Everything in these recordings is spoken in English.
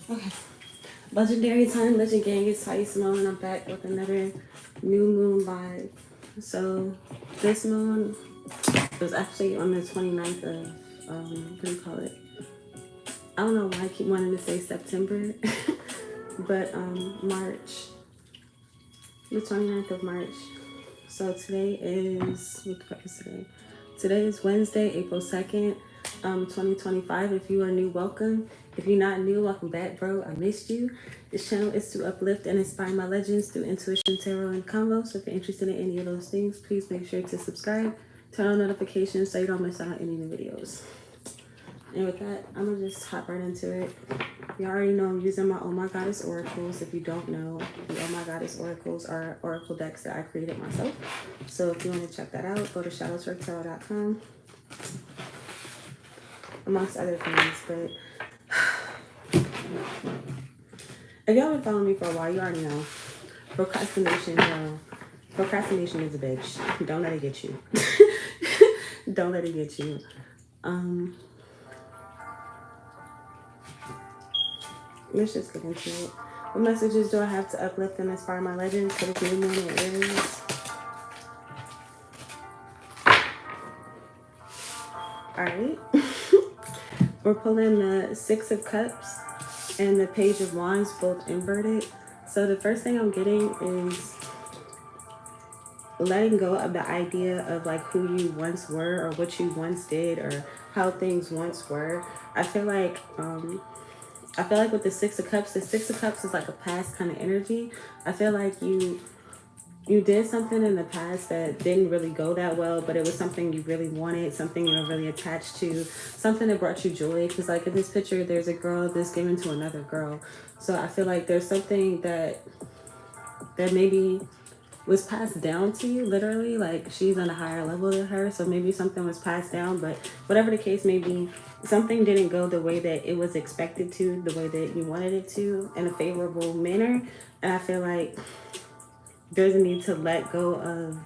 Okay. Legendary time, Legend Gang, it's Ty Simone, and I'm back with another new moon live. So this moon was actually on the 29th of what do you call it? I don't know why I keep wanting to say September, but March, the 29th of March. So today is what is today? Today is Wednesday, April 2nd, 2025. If you are new, welcome. If you're not new, welcome back, bro. I missed you. This channel is to uplift and inspire my legends through intuition, tarot, and convo. So if you're interested in any of those things, please make sure to subscribe, turn on notifications so you don't miss out on any new videos. And with that, I'm gonna just hop right into it. You already know I'm using my Oh My Goddess Oracles. If you don't know, the Oh My Goddess Oracles are oracle decks that I created myself. So if you want to check that out, go to shadowsworktarot.com, amongst other things. But if y'all been following me for a while, you already know procrastination. Procrastination is a bitch. Don't let it get you. Don't let it get you. Let's just get into it. What messages do I have to uplift and inspire my legends for the new moon in Aries? Alright. We're pulling the Six of Cups and the Page of Wands, both inverted. So the first thing I'm getting is letting go of the idea of like who you once were or what you once did or how things once were. I feel like with the Six of Cups is like a past kind of energy. I feel like you did something in the past that didn't really go that well, but it was something you really wanted, something you were really attached to, something that brought you joy. Because like in this picture, there's a girl that's given to another girl. So I feel like there's something that maybe was passed down to you, literally, like she's on a higher level than her, so maybe something was passed down. But whatever the case may be, something didn't go the way that it was expected to, the way that you wanted it to, in a favorable manner. And I feel like there's a need to let go of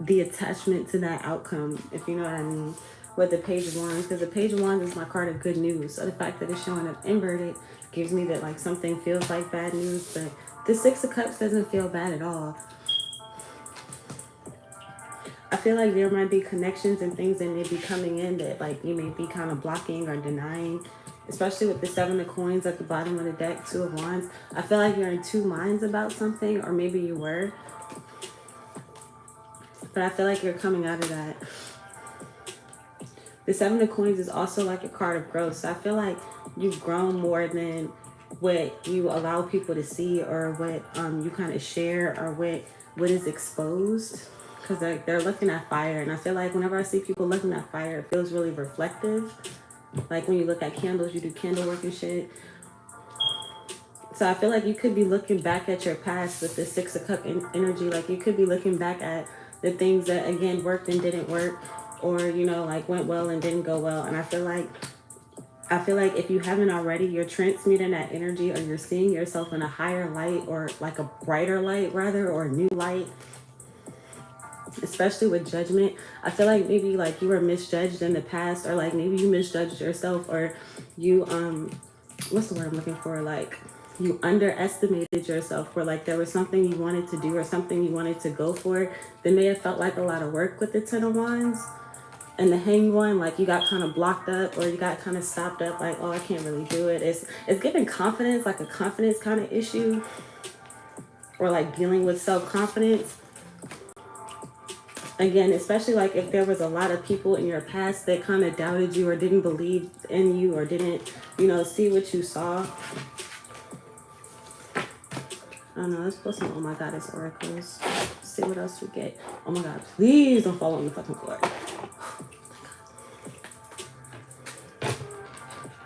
the attachment to that outcome, if you know what I mean, with the Page of Wands. Because the Page of Wands is my card of good news, so the fact that it's showing up inverted gives me that like something feels like bad news. But the Six of Cups doesn't feel bad at all. I feel like there might be connections and things that may be coming in that like you may be kind of blocking or denying, especially with the Seven of Coins at the bottom of the deck, Two of Wands. I feel like you're in two minds about something, or maybe you were, but I feel like you're coming out of that. The Seven of Coins is also like a card of growth, so I feel like you've grown more than what you allow people to see, or what you kind of share, or what is exposed. Because they're looking at fire, and I feel like whenever I see people looking at fire, it feels really reflective. Like when you look at candles, you do candle work and shit. So I feel like you could be looking back at your past with the Six of Cup energy. Like you could be looking back at the things that again worked and didn't work, or you know, like went well and didn't go well. And I feel like if you haven't already, you're transmuting that energy, or you're seeing yourself in a higher light, or like a brighter light rather, or a new light. Especially with judgment, I feel like maybe like you were misjudged in the past, or like maybe you misjudged yourself, or you what's the word I'm looking for, like you underestimated yourself, where like there was something you wanted to do or something you wanted to go for that may have felt like a lot of work with the Ten of Wands. And the Hanged One, like you got kind of blocked up, or you got kind of stopped up, like, oh, I can't really do it. It's giving confidence, like a confidence kind of issue, or like dealing with self-confidence. Again, especially like if there was a lot of people in your past that kind of doubted you, or didn't believe in you, or didn't, you know, see what you saw. I don't know, let's put some Oh My Goddess Oracles. See what else we get. Oh my God, please don't fall on the fucking floor.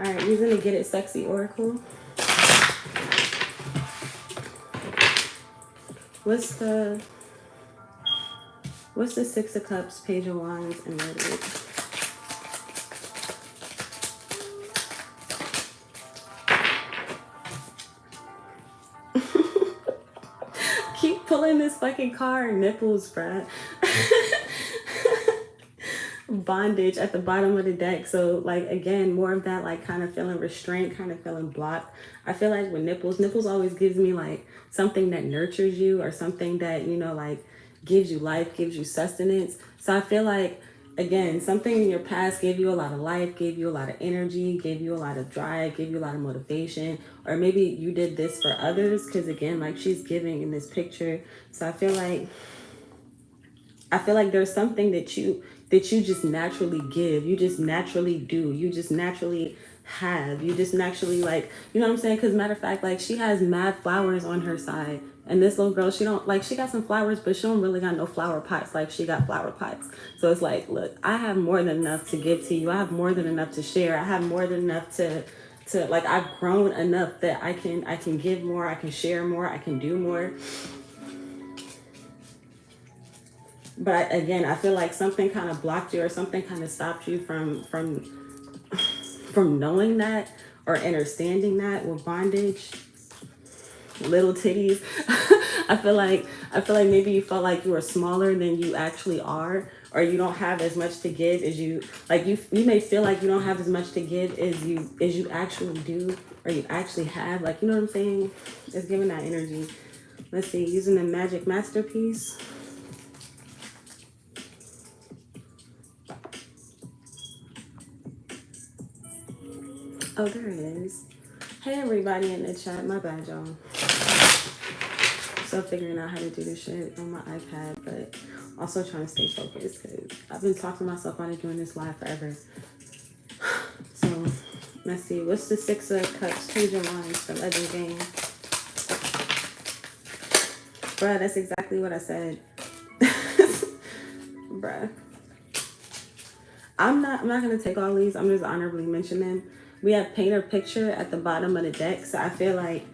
Alright, using the Get It Sexy Oracle. What's the Six of Cups, Page of Wands, and Red? Keep pulling this fucking card. Nipples, bruh. bondage at the bottom of the deck. So like, again, more of that, like kind of feeling restraint, kind of feeling blocked. I feel like with nipples always gives me like something that nurtures you, or something that, you know, like gives you life, gives you sustenance. So I feel like, again, something in your past gave you a lot of life, gave you a lot of energy, gave you a lot of drive, gave you a lot of motivation, or maybe you did this for others, because again, like she's giving in this picture. So I feel like there's something that you just naturally give. You just naturally do. You just naturally have. You just naturally, like, you know what I'm saying? Because matter of fact, like she has mad flowers on her side. And this little girl, she don't, like, she got some flowers, but she don't really got no flower pots. Like she got flower pots. So it's like, look, I have more than enough to give to you. I have more than enough to share. I have more than enough to like, I've grown enough that I can give more, I can share more, I can do more. But again, I feel like something kind of blocked you, or something kind of stopped you from knowing that or understanding that with bondage. Little titties. I feel like maybe you felt like you were smaller than you actually are, or you don't have as much to give as you, like, you may feel like you don't have as much to give as you actually do, or you actually have, like, you know what I'm saying? It's giving that energy. Let's see, using the magic masterpiece. Oh, there it is. Hey, everybody in the chat. My bad, y'all. Still figuring out how to do this shit on my iPad, but also trying to stay focused because I've been talking myself out of doing this live forever. So, let's see. What's the Six of Cups, Page of Wands for Legend Game? Bruh, that's exactly what I said. Bruh. I'm not gonna take all these. I'm just honorably mention them. We have paint a picture at the bottom of the deck. So I feel like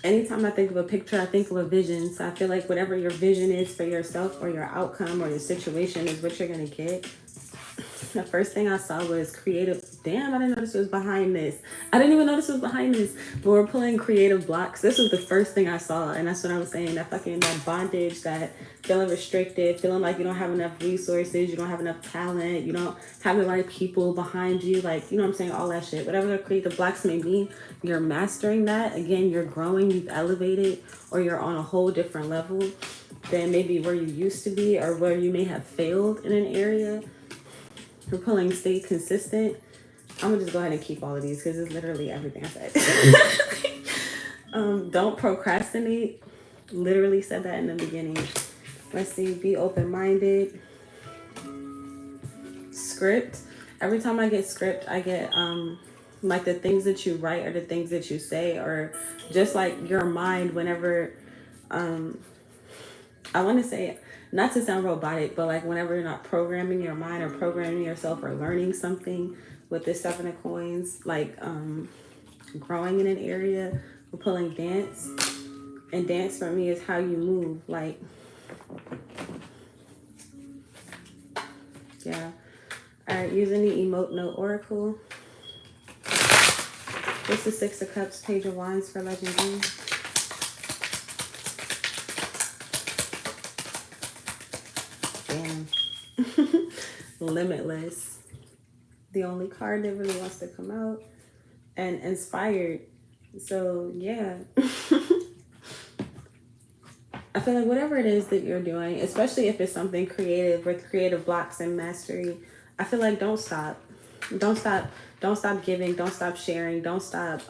anytime I think of a picture, I think of a vision. So I feel like whatever your vision is for yourself, or your outcome, or your situation, is what you're gonna get. The first thing I saw was creative. Damn, I didn't notice it was behind this. I didn't even notice it was behind this. But we're pulling creative blocks. This was the first thing I saw. And that's what I was saying. That bondage, that feeling restricted, feeling like you don't have enough resources, you don't have enough talent, you don't have the right people behind you. Like, you know what I'm saying? All that shit. Whatever the creative blocks may be, you're mastering that. Again, you're growing, you've elevated, or you're on a whole different level than maybe where you used to be, or where you may have failed in an area. We're pulling stay consistent. I'm gonna just go ahead and keep all of these because it's literally everything I said. Don't procrastinate. Literally said that in the beginning. Let's see. Be open-minded. Script. Every time I get script, I get like the things that you write, or the things that you say, or just like your mind whenever I want to say, not to sound robotic, but like whenever you're not programming your mind or programming yourself or learning something with this Seven of Coins, like growing in an area, we're pulling dance. And dance for me is how you move. Like, yeah. All right, using the Emote Note Oracle. This is Six of Cups, Page of Wands for Legend Game. Limitless. The only card that really wants to come out. And inspired. So yeah. I feel like whatever it is that you're doing, especially if it's something creative with creative blocks and mastery, I feel like don't stop. Don't stop. Don't stop giving. Don't stop sharing. Don't stop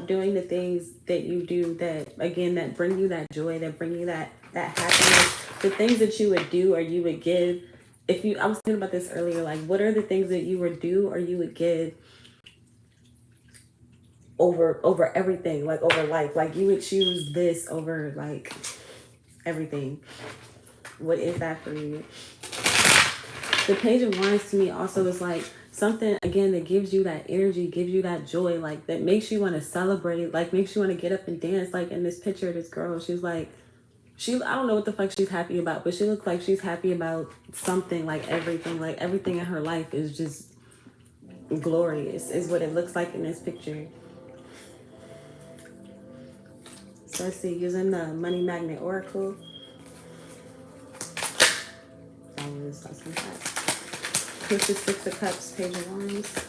doing the things that you do that, again, that bring you that joy, that bring you that happiness. The things that you would do or you would give. I was thinking about this earlier, like what are the things that you would do or you would give over everything, like over life? Like you would choose this over like everything. What is that for you? The Page of Wands to me also is like something, again, that gives you that energy, gives you that joy, like that makes you want to celebrate, like makes you want to get up and dance. Like in this picture, this girl, she's like, I don't know what the fuck she's happy about, but she looks like she's happy about something. Like everything in her life is just glorious, is what it looks like in this picture. So let's see, using the Money Magnet Oracle. always does that. What's the Six of Cups, Page of Wands?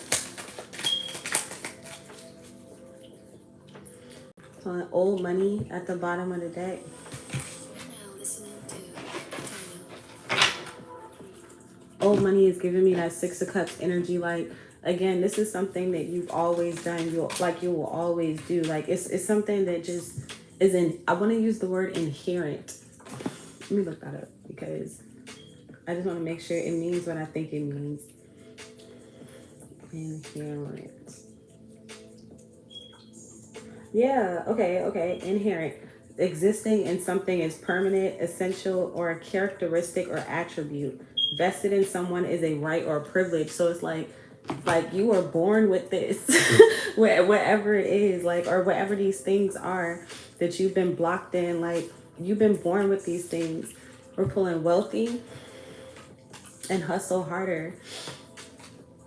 So old money at the bottom of the deck. Old money is giving me that Six of Cups energy. Like, again, this is something that you've always done. You will always do. Like, it's something that just isn't. I want to use the word inherent. Let me look that up because I just want to make sure it means what I think it means. Inherent. Yeah. Okay. Inherent. Existing in something is permanent, essential, or a characteristic or attribute. Vested in someone is a right or a privilege. So it's like you were born with this, whatever it is, like, or whatever these things are that you've been blocked in. Like, you've been born with these things. We're pulling wealthy and hustle harder.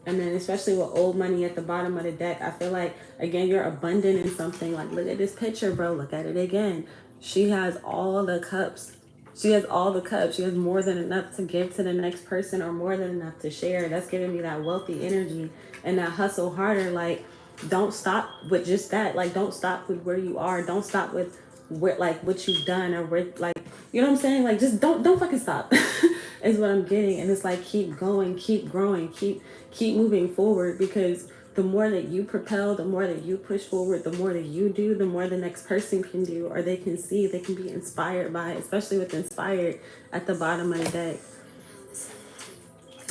And then especially with old money at the bottom of the deck, I feel like, again, you're abundant in something. Like, look at this picture, bro. Look at it again. She has all the cups. She has all the cups. She has more than enough to give to the next person, or more than enough to share. That's giving me that wealthy energy and that hustle harder. Like, don't stop with just that. Like, don't stop with where you are. Don't stop with what you've done, or with, like, you know what I'm saying? Like, just don't fucking stop is what I'm getting. And it's like, keep going, keep growing, keep moving forward, because the more that you propel, the more that you push forward, the more that you do, the more the next person can do, or they can see, they can be inspired by, especially with inspired at the bottom of the deck.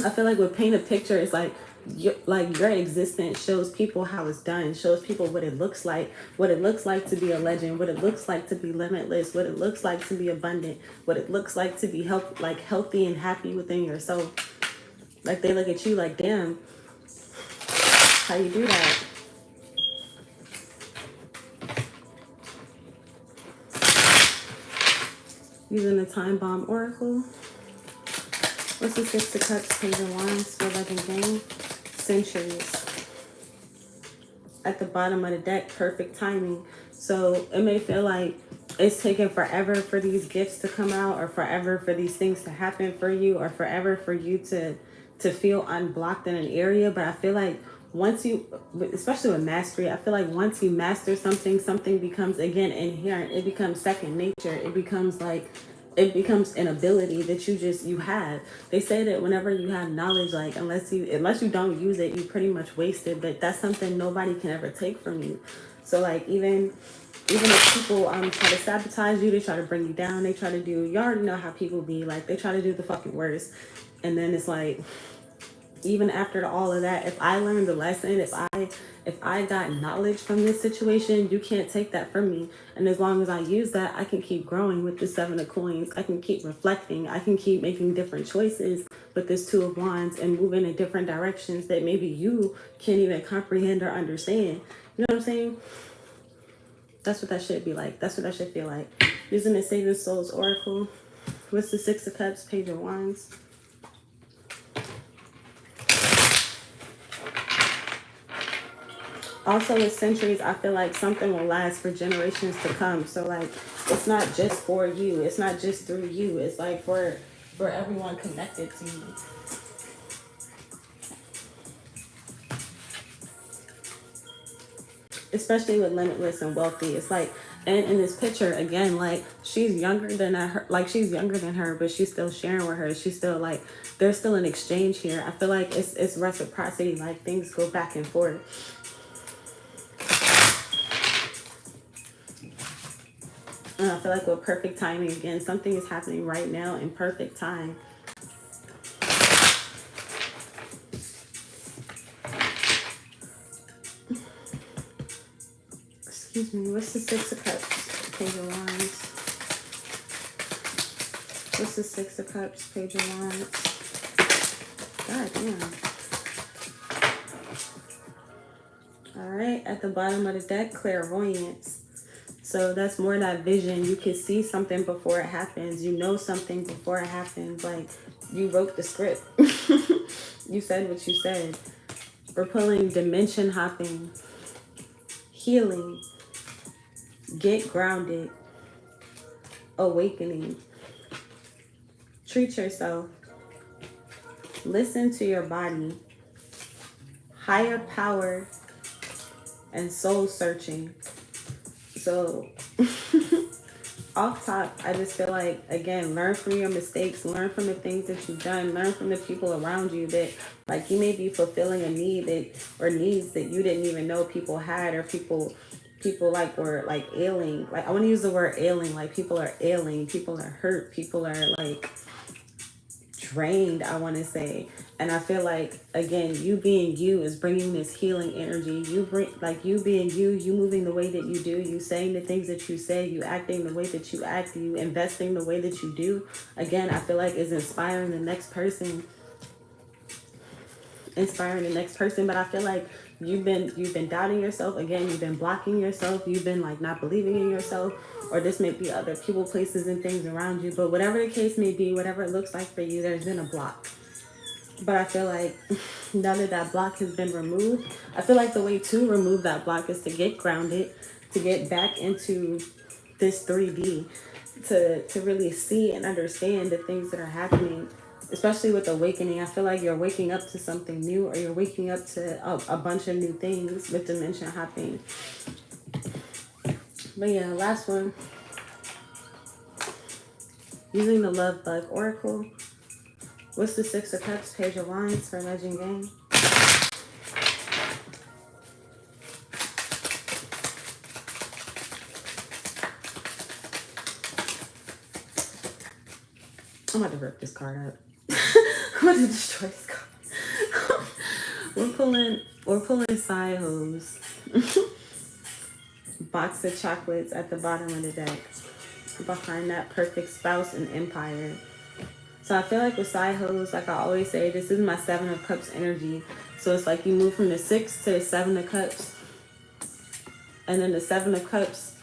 I feel like with paint a picture, it's like your existence shows people how it's done, shows people what it looks like to be a legend, what it looks like to be limitless, what it looks like to be abundant, what it looks like to be healthy and happy within yourself. Like, they look at you like, damn, how you do that? Using the Time Bomb Oracle. What's the Six of Cups, Page of Wands, for like a game? Centuries. At the bottom of the deck, perfect timing. So it may feel like it's taking forever for these gifts to come out, or forever for these things to happen for you, or forever for you to feel unblocked in an area. But I feel like once you, especially with mastery, I feel like once you master something, something becomes, again, inherent. It becomes second nature. It becomes an ability that you have. They say that whenever you have knowledge, like, unless you don't use it, you pretty much waste it. But that's something nobody can ever take from you. So, like, even if people try to sabotage you, they try to bring you down, they try to do, you already know how people be, like, they try to do the fucking worst. And then it's like, even after all of that, if I learned the lesson, if I got knowledge from this situation, you can't take that from me. And as long as I use that, I can keep growing with the Seven of Coins. I can keep reflecting. I can keep making different choices with this Two of Wands, and moving in different directions that maybe you can't even comprehend or understand. You know what I'm saying? That's what that should be like. That's what that should feel like. Using the Saving Souls Oracle. What's the Six of Cups, Page of Wands? Also, with centuries, I feel like something will last for generations to come. So, like, it's not just for you. It's not just through you. It's like for everyone connected to you. Especially with limitless and wealthy. It's like, and in this picture, again, like, she's younger than her, but she's still sharing with her. She's still, like, there's still an exchange here. I feel like it's reciprocity. Like, things go back and forth. And I feel like with perfect timing, again, something is happening right now in perfect time. Excuse me, what's the Six of Cups, Page of Wands? What's the Six of Cups, Page of Wands? God damn. Alright, at the bottom of the deck, clairvoyance. So that's more that vision. You can see something before it happens. You know something before it happens. Like, you wrote the script. You said what you said. We're pulling dimension hopping, healing, get grounded, awakening, treat yourself, Listen to your body. Higher power and soul searching. So off top, I just feel like, again, learn from your mistakes, learn from the things that you've done, learn from the people around you that, like, you may be fulfilling a need that, or needs that you didn't even know people had, or people like were like ailing. Like, I want to use the word ailing. Like, people are ailing, people are hurt, people are like drained, I want to say. And I feel like, again, you being you is bringing this healing energy. You bring, like, you being you moving the way that you do, you saying the things that you say, you acting the way that you act, you investing the way that you do, again, I feel like is inspiring the next person. But I feel like you've been doubting yourself. Again, you've been blocking yourself, you've been like not believing in yourself, or this may be other people, places, and things around you. But whatever the case may be, whatever it looks like for you, there's been a block. But I feel like now that that block has been removed, I feel like the way to remove that block is to get grounded, to get back into this 3D, to really see and understand the things that are happening, especially with awakening. I feel like you're waking up to something new, or you're waking up to a bunch of new things with dimension hopping. But yeah, last one. Using the Love Bug Oracle. What's the Six of Cups, Page of Wands for Legend Gang? I'm about to rip this card up. I'm about to destroy this card. we're pulling side hose. Box of chocolates at the bottom of the deck. Behind that, Perfect Spouse and Empire. So I feel like with side hose, like I always say, this is my Seven of Cups energy. So it's like you move from the Six to the Seven of Cups. And then the Seven of Cups,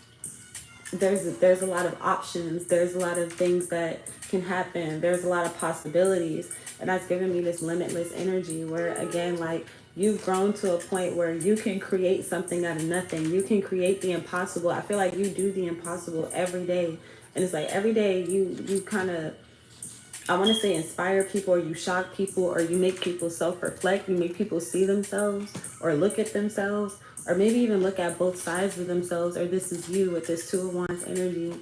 there's a lot of options. There's a lot of things that can happen. There's a lot of possibilities. And that's giving me this limitless energy where, again, like, you've grown to a point where you can create something out of nothing. You can create the impossible. I feel like you do the impossible every day. And it's like every day you kind of, I want to say, inspire people, or you shock people, or you make people self-reflect. You make people see themselves or look at themselves, or maybe even look at both sides of themselves, or this is you with this Two of Wands energy.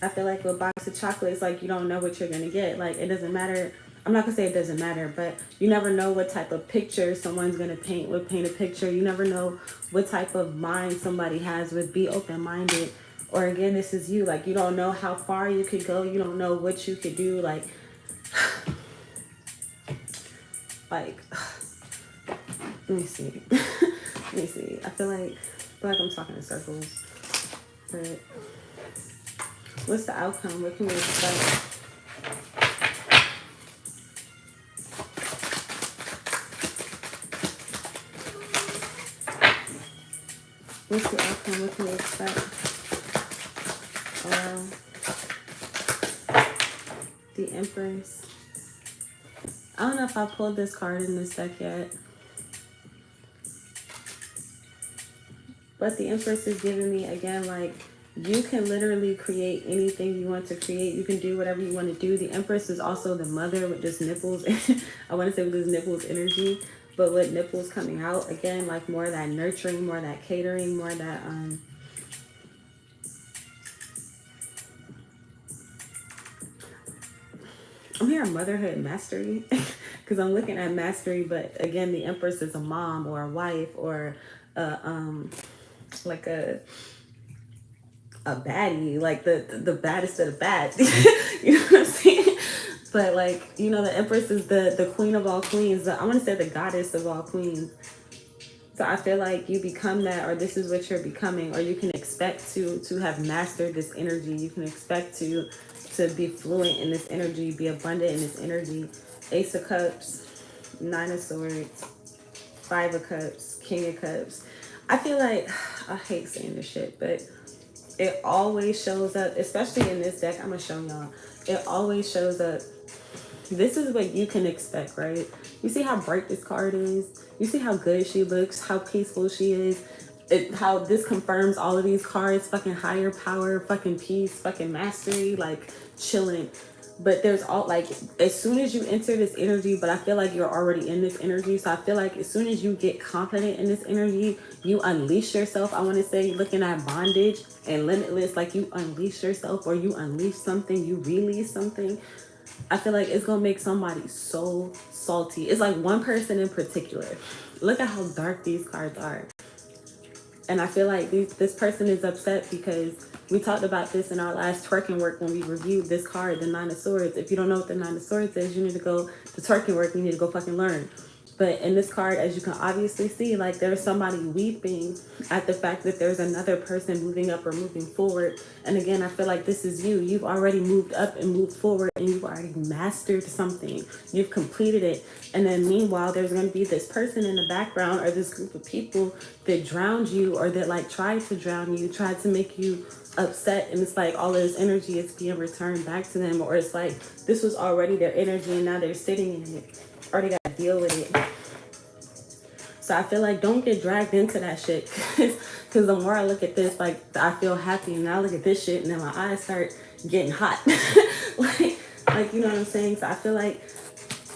I feel like with box of chocolates, like, you don't know what you're going to get. Like, it doesn't matter. I'm not going to say it doesn't matter, but you never know what type of picture someone's going to paint a picture. You never know what type of mind somebody has with be open-minded. Or again, this is you. Like, you don't know how far you could go. You don't know what you could do. Like, like, let me see. Let me see. I feel like I'm talking in circles. But what's the outcome? What can we expect? What's the outcome? What can we expect? The Empress. I don't know if I pulled this card in this deck yet. But the Empress is giving me, again, like, you can literally create anything you want to create. You can do whatever you want to do. The Empress is also the mother with this nipples. I want to say with this nipples energy. But with nipples coming out, again, like, more of that nurturing, more of that catering, more of that... I'm hearing motherhood mastery because I'm looking at mastery, but again, the Empress is a mom or a wife or like a baddie, like the baddest of the bad. You know what I'm saying? But, like, you know, the Empress is the queen of all queens. I want to say the goddess of all queens. So I feel like you become that, or this is what you're becoming, or you can expect to have mastered this energy. You can expect to be fluent in this energy, be abundant in this energy. Ace of Cups, Nine of Swords, Five of Cups, King of Cups. I feel like, I hate saying this shit, but it always shows up, especially in this deck. I'm going to show y'all. It always shows up. This is what you can expect, right? You see how bright this card is? You see how good she looks, how peaceful she is, how this confirms all of these cards, fucking higher power, fucking peace, fucking mastery, like chilling. but there's all like, as soon as you enter this energy, but I feel like you're already in this energy. So I feel like as soon as you get confident in this energy, you unleash yourself. I want to say, looking at bondage and limitless, like you unleash yourself, or you unleash something, you release something. I feel like it's gonna make somebody so salty. It's like one person in particular. Look at how dark these cards are. And I feel like this person is upset because we talked about this in our last twerking work when we reviewed this card, the Nine of Swords. If you don't know what the Nine of Swords is, you need to go to twerking work. You need to go fucking learn. But in this card, as you can obviously see, like there's somebody weeping at the fact that there's another person moving up or moving forward. And again, I feel like this is you. You've already moved up and moved forward, and you've already mastered something. You've completed it. And then meanwhile, there's going to be this person in the background, or this group of people that drowned you, or that like tried to drown you, tried to make you upset. And it's like all of this energy is being returned back to them, or it's like this was already their energy and now they're sitting in it, or they got to deal with it. So I feel like don't get dragged into that shit, because the more I look at this, like I feel happy, and now I look at this shit and then my eyes start getting hot. like you know what I'm saying? So I feel like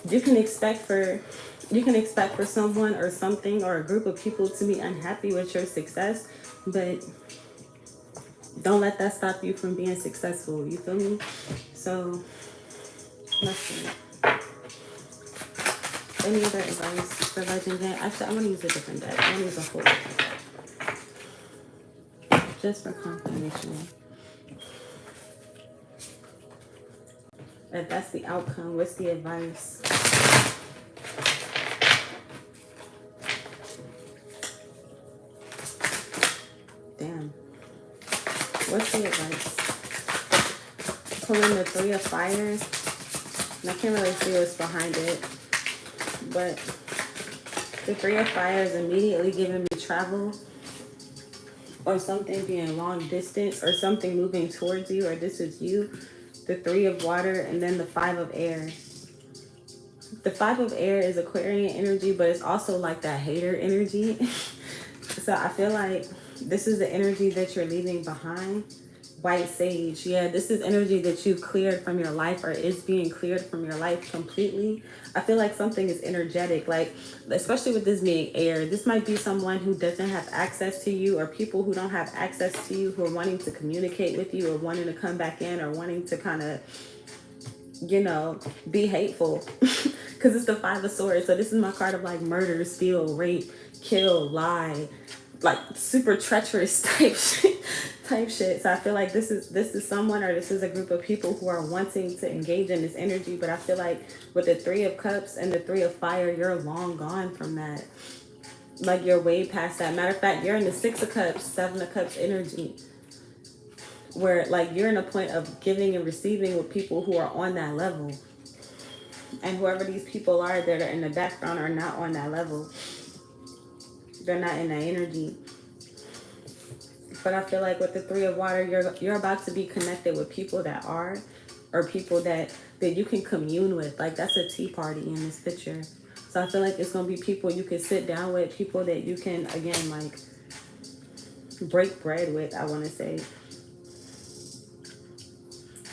you can expect for someone or something or a group of people to be unhappy with your success, but don't let that stop you from being successful. You feel me? So let's see. Any other advice for Legend deck? Actually, I want to use a different deck. I want to use a whole different deck. Just for confirmation. If that's the outcome, what's the advice? Damn. What's the advice? Pulling the Three of Fire. And I can't really see what's behind it. But the Three of Fire is immediately giving me travel, or something being long distance, or something moving towards you, or this is you. The Three of Water, and then the Five of Air. The Five of Air is Aquarian energy, but it's also like that hater energy. So I feel like this is the energy that you're leaving behind. White Sage. Yeah, this is energy that you've cleared from your life, or is being cleared from your life completely. I feel like something is energetic, like especially with this being air, this might be someone who doesn't have access to you, or people who don't have access to you, who are wanting to communicate with you, or wanting to come back in, or wanting to kind of, you know, be hateful. Because it's the Five of Swords. So this is my card of like murder, steal, rape, kill, lie, like super treacherous type shit. So I feel like this is someone, or this is a group of people who are wanting to engage in this energy. But I feel like with the Three of Cups and the Three of Fire, you're long gone from that. Like you're way past that. Matter of fact, you're in the Six of Cups, Seven of Cups energy, where like you're in a point of giving and receiving with people who are on that level. And whoever these people are that are in the background are not on that level. They're not in that energy. But I feel like with the Three of Water, you're about to be connected with people that are, or people that you can commune with. Like that's a tea party in this picture. So I feel like it's gonna be people you can sit down with, people that you can, again, like break bread with, I want to say.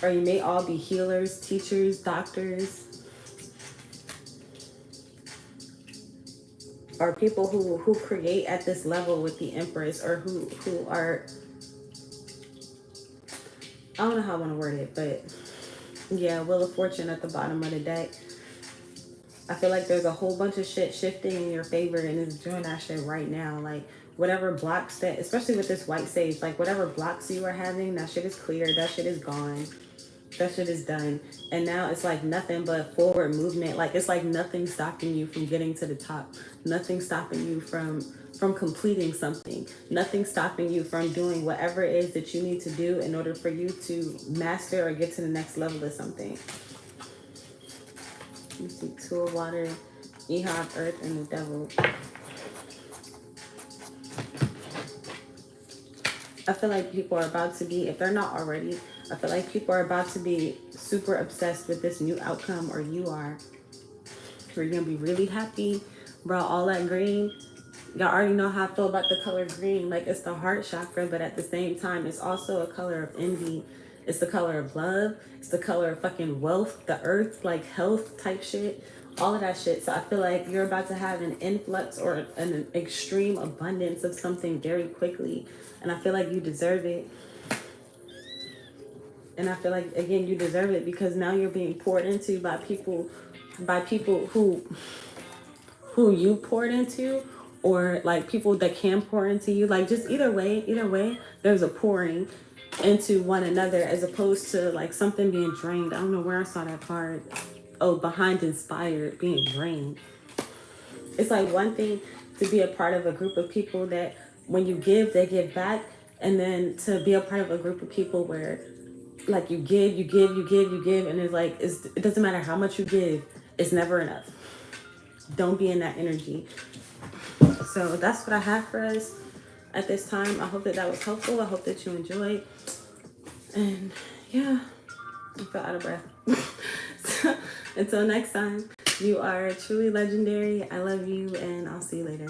Or you may all be healers, teachers, doctors, or people who create at this level with the Empress, or who are, I don't know how I want to word it, but yeah, Wheel of Fortune at the bottom of the deck. I feel like there's a whole bunch of shit shifting in your favor, and it's doing that shit right now. Like whatever blocks that, especially with this White Sage, like whatever blocks you are having, that shit is clear, that shit is gone. That shit is done. And now it's like nothing but forward movement. Like it's like nothing stopping you from getting to the top. Nothing stopping you from completing something. Nothing stopping you from doing whatever it is that you need to do in order for you to master or get to the next level of something. You see Two of Water, Ehab, Earth, and the Devil. I feel like people are about to be, if they're not already, I feel like people are about to be super obsessed with this new outcome, or you are. You're going to be really happy about all that green. Y'all already know how I feel about the color green. Like it's the heart chakra, but at the same time, it's also a color of envy. It's the color of love. It's the color of fucking wealth, the earth, like health type shit. All of that shit. So I feel like you're about to have an influx or an extreme abundance of something very quickly. And I feel like you deserve it. And I feel like, again, you deserve it because now you're being poured into by people who you poured into, or like people that can pour into you. Like, just either way, there's a pouring into one another, as opposed to like something being drained. I don't know where I saw that card. Oh, behind inspired, being drained. It's like one thing to be a part of a group of people that when you give, they give back. And then to be a part of a group of people where like you give, and it's like, it doesn't matter how much you give, it's never enough. Don't be in that energy. So that's what I have for us at this time. I hope that that was helpful. I hope that you enjoyed. And yeah, I feel out of breath. So until next time, you are truly legendary. I love you, and I'll see you later.